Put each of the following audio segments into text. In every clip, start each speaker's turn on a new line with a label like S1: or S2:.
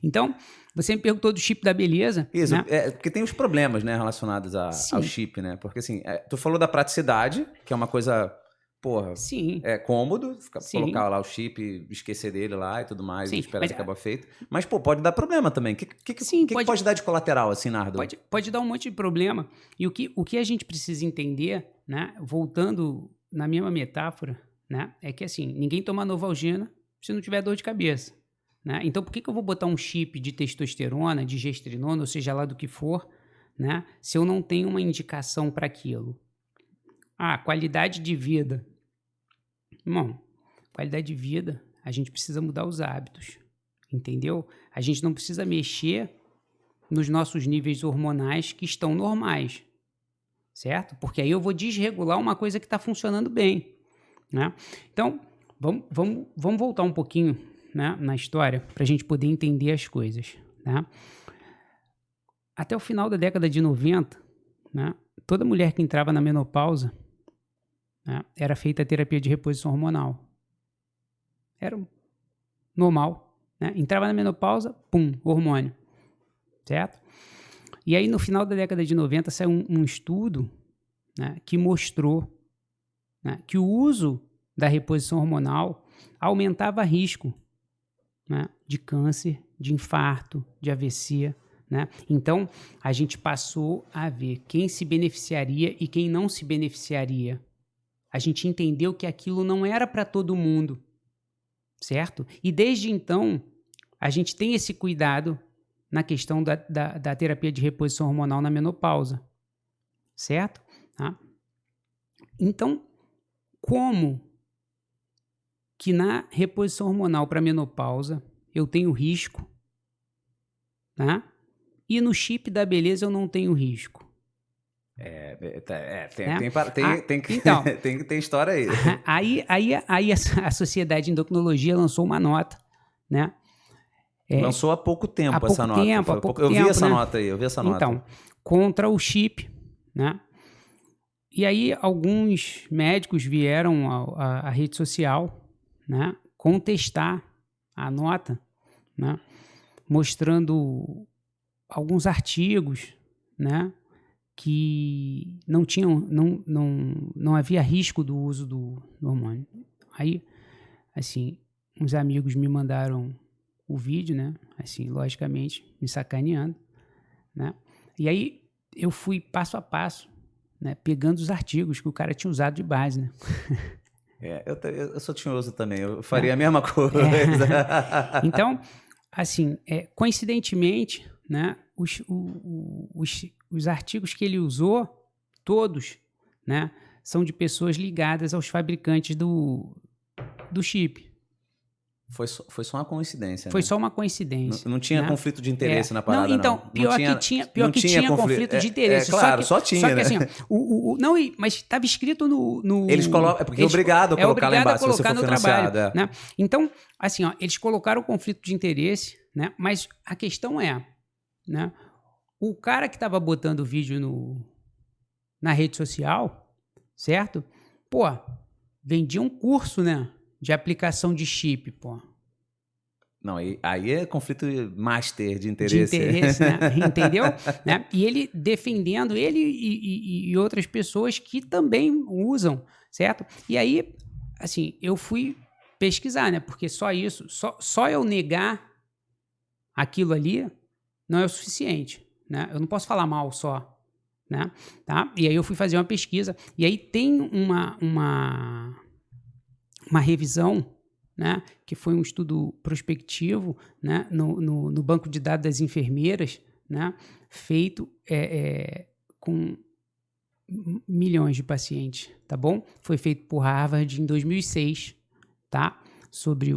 S1: Então, você me perguntou do chip da beleza.
S2: Isso,
S1: né?
S2: porque tem os problemas, né, relacionados ao chip, né? Porque assim, tu falou da praticidade, que é uma coisa, porra,
S1: Sim.
S2: é cômodo,
S1: Sim.
S2: colocar lá o chip, esquecer dele lá e tudo mais,
S1: Sim,
S2: e esperar
S1: mas-
S2: que acabar feito. Mas, pô, pode dar problema também. O que pode dar de colateral, assim, Nardo?
S1: Pode dar um monte de problema. E o que a gente precisa entender, né, voltando na mesma metáfora, né, é que assim, ninguém toma Novalgina se não tiver dor de cabeça. Né? Então, por que eu vou botar um chip de testosterona, de gestrinona, ou seja lá do que for, né, se eu não tenho uma indicação para aquilo? Qualidade de vida. Irmão, qualidade de vida, a gente precisa mudar os hábitos, entendeu? A gente não precisa mexer nos nossos níveis hormonais que estão normais, certo? Porque aí eu vou desregular uma coisa que está funcionando bem, né? Então, vamos voltar um pouquinho, né, na história para a gente poder entender as coisas, né? Até o final da década de 90, né, toda mulher que entrava na menopausa, né, era feita a terapia de reposição hormonal. Era normal, né? Entrava na menopausa, pum, hormônio, certo? E aí no final da década de 90 saiu um estudo, né, que mostrou, né, que o uso da reposição hormonal aumentava risco, né, de câncer, de infarto, de AVC, né? Então, a gente passou a ver quem se beneficiaria e quem não se beneficiaria. A gente entendeu que aquilo não era para todo mundo, certo? E desde então, a gente tem esse cuidado na questão da terapia de reposição hormonal na menopausa, certo? Tá? Então, como que na reposição hormonal para menopausa eu tenho risco, tá? E no chip da beleza eu não tenho risco.
S2: Tem história aí.
S1: Aí a Sociedade de Endocrinologia lançou uma nota, né?
S2: Lançou há pouco tempo
S1: há pouco
S2: essa nota.
S1: Tempo,
S2: eu vi essa
S1: né?
S2: nota aí, eu vi essa nota.
S1: Então, contra o chip, né? E aí alguns médicos vieram à rede social, né, contestar a nota, né, mostrando alguns artigos, né, que não havia risco do uso do hormônio. Aí, assim, uns amigos me mandaram o vídeo, né, assim, logicamente, me sacaneando, né, e aí eu fui passo a passo, né, pegando os artigos que o cara tinha usado de base, né.
S2: Eu sou tinhoso também, eu faria a mesma coisa.
S1: Então, assim, coincidentemente, né, os artigos que ele usou, todos, né, são de pessoas ligadas aos fabricantes do chip.
S2: Foi só uma coincidência.
S1: Foi
S2: né?
S1: só uma coincidência.
S2: Não tinha conflito de interesse na parada,
S1: não. Então, pior que tinha conflito de interesse.
S2: Claro, só tinha,
S1: só que
S2: né?
S1: assim, mas estava escrito no...
S2: Eles colocam, porque é obrigado a colocar lá embaixo, se você for financiado.
S1: Né? Então, assim, eles colocaram o conflito de interesse, né? Mas a questão é, né? O cara que estava botando o vídeo na rede social, certo? Pô, vendia um curso, né? De aplicação de chip, pô.
S2: Não, aí é conflito master de interesse.
S1: Né? Entendeu? Né? E ele defendendo, ele e outras pessoas que também usam, certo? E aí, assim, eu fui pesquisar, né? Porque só isso, só eu negar aquilo ali não é o suficiente, né? Eu não posso falar mal só, né? Tá? E aí eu fui fazer uma pesquisa, e aí tem uma revisão, né, que foi um estudo prospectivo, né, no banco de dados das enfermeiras, né, feito com milhões de pacientes, tá bom? Foi feito por Harvard em 2006, tá? Sobre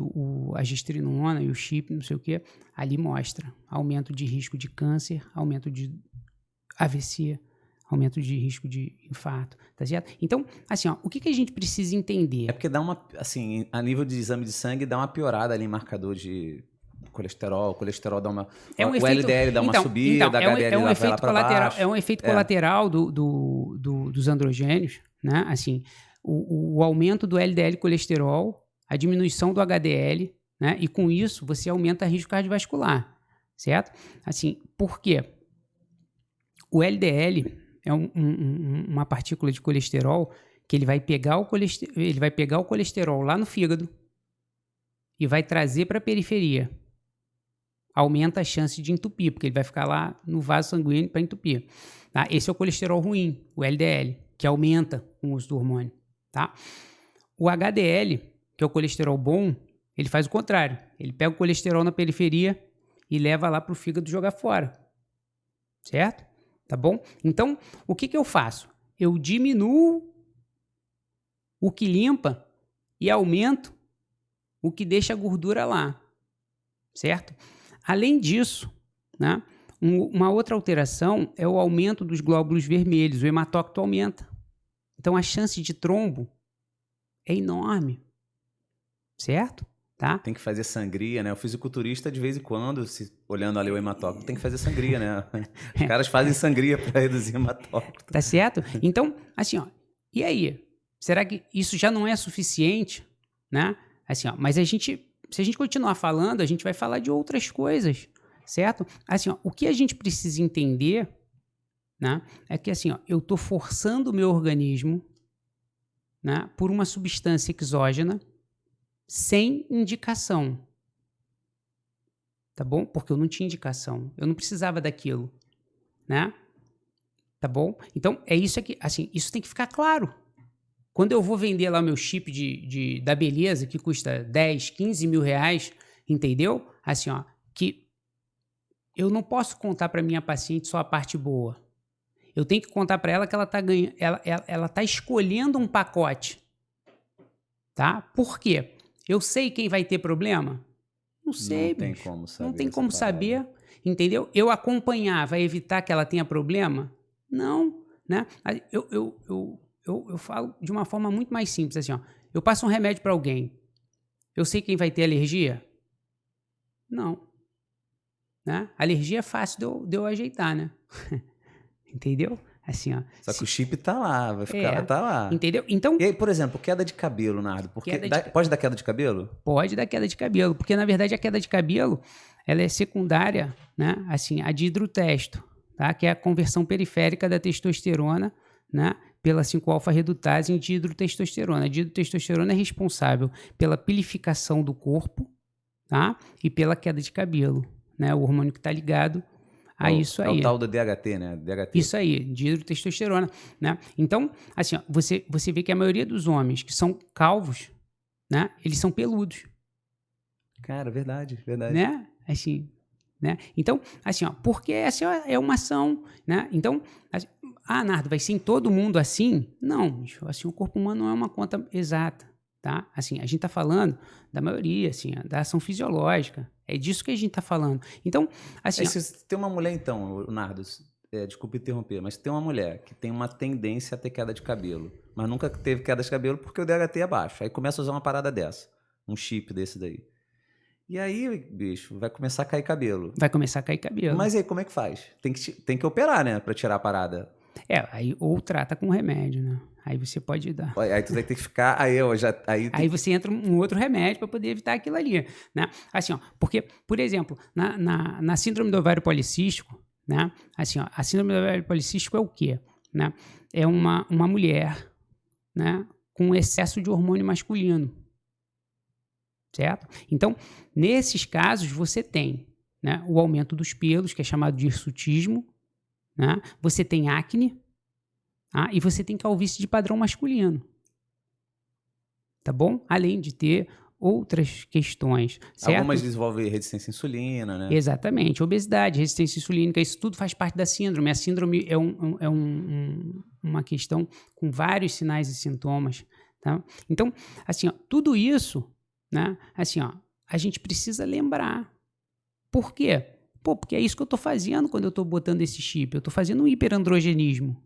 S1: a gestrinona e o chip, não sei o quê. Ali mostra aumento de risco de câncer, aumento de AVC, aumento de risco de infarto, tá certo? Então, assim, o que a gente precisa entender?
S2: É porque dá uma, assim, a nível de exame de sangue, dá uma piorada ali em marcador de colesterol dá uma... o LDL dá uma subida, da HDL vai lá para baixo.
S1: É um efeito colateral dos androgênios, né? Assim, o aumento do LDL colesterol, a diminuição do HDL, né? E com isso, você aumenta o risco cardiovascular, certo? Assim, por quê? O LDL é uma partícula de colesterol que ele vai pegar o colesterol lá no fígado e vai trazer para a periferia. Aumenta a chance de entupir, porque ele vai ficar lá no vaso sanguíneo para entupir. Tá? Esse é o colesterol ruim, o LDL, que aumenta com o uso do hormônio. Tá? O HDL, que é o colesterol bom, ele faz o contrário. Ele pega o colesterol na periferia e leva lá para o fígado jogar fora. Certo? Tá bom? Então, o que eu faço? Eu diminuo o que limpa e aumento o que deixa a gordura lá. Certo? Além disso, né, uma outra alteração é o aumento dos glóbulos vermelhos. O hematócrito aumenta. Então, a chance de trombo é enorme. Certo? Tá?
S2: Tem que fazer sangria, né? O fisiculturista, de vez em quando, olhando ali o hematócrito, tem que fazer sangria, né? Os caras fazem sangria para reduzir o hematócrito.
S1: Tá certo? Então, assim, ó, e aí? Será que isso já não é suficiente? Né? Assim, ó, mas se a gente continuar falando, a gente vai falar de outras coisas, certo? Assim, ó, o que a gente precisa entender, né, é que assim, ó, eu estou forçando o meu organismo, né, por uma substância exógena sem indicação. Tá bom? Porque eu não tinha indicação. Eu não precisava daquilo, né? Tá bom? Então, é isso aqui. Assim, isso tem que ficar claro. Quando eu vou vender lá o meu chip da beleza, que custa 10, 15 mil reais, entendeu? Assim, ó, que eu não posso contar para minha paciente só a parte boa. Eu tenho que contar para ela que ela tá ganhando, ela tá escolhendo um pacote. Tá? Por quê? Eu sei quem vai ter problema? Não sei,
S2: não tem como saber.
S1: Não tem como saber, entendeu? Eu acompanhar vai evitar que ela tenha problema? Não, né? Eu falo de uma forma muito mais simples, assim, ó. Eu passo um remédio para alguém, eu sei quem vai ter alergia? Não. Né? Alergia é fácil de eu ajeitar, né? Entendeu? Assim, ó.
S2: Só que o chip tá lá, vai ficar, tá lá.
S1: Entendeu? Então,
S2: e aí, por exemplo, queda de cabelo, Nardo. Pode dar queda de cabelo?
S1: Pode dar queda de cabelo, porque na verdade a queda de cabelo ela é secundária, né? Assim, a dihidrotesto, tá? Que é a conversão periférica da testosterona, né? Pela 5-alfa-redutase em dihidrotestosterona. A dihidrotestosterona é responsável pela pilificação do corpo, tá? E pela queda de cabelo, né? O hormônio que está ligado a isso aí.
S2: É o tal do DHT, né? DHT.
S1: Isso aí, dihidrotestosterona, né? Então, assim, ó, você vê que a maioria dos homens que são calvos, né? Eles são peludos.
S2: Cara, verdade.
S1: Né? Assim, né? Então, assim, ó, porque essa é uma ação, né? Então, assim, Nardo, vai ser em todo mundo assim? Não, assim, o corpo humano não é uma conta exata, tá? Assim, a gente tá falando da maioria, assim, da ação fisiológica. É disso que a gente tá falando. Então, assim...
S2: Se tem uma mulher, então, Nardo, desculpa interromper, mas tem uma mulher que tem uma tendência a ter queda de cabelo, mas nunca teve queda de cabelo porque o DHT é baixo. Aí começa a usar uma parada dessa, um chip desse daí. E aí, bicho, vai começar a cair cabelo.
S1: Vai começar a cair cabelo.
S2: Mas aí, como é que faz? Tem que operar, né? Pra tirar a parada.
S1: Aí ou trata com remédio, né? Aí você pode dar.
S2: Aí tu vai ter que ficar... Aí
S1: você entra um outro remédio para poder evitar aquilo ali, né? Assim, ó, porque, por exemplo, na síndrome do ovário policístico, né? Assim, ó, a síndrome do ovário policístico é o quê? Né? É uma mulher, né? Com excesso de hormônio masculino. Certo? Então, nesses casos, você tem, né, o aumento dos pelos, que é chamado de hirsutismo, né? Você tem acne, tá? E você tem calvície de padrão masculino. Tá bom? Além de ter outras questões, certo?
S2: Algumas desenvolvem resistência à insulina, né?
S1: Exatamente. Obesidade, resistência insulínica, isso tudo faz parte da síndrome. A síndrome é uma questão com vários sinais e sintomas, tá? Então, assim, ó, tudo isso, né? Assim, ó, a gente precisa lembrar. Por quê? Porque é isso que eu estou fazendo quando eu estou botando esse chip. Eu estou fazendo um hiperandrogenismo.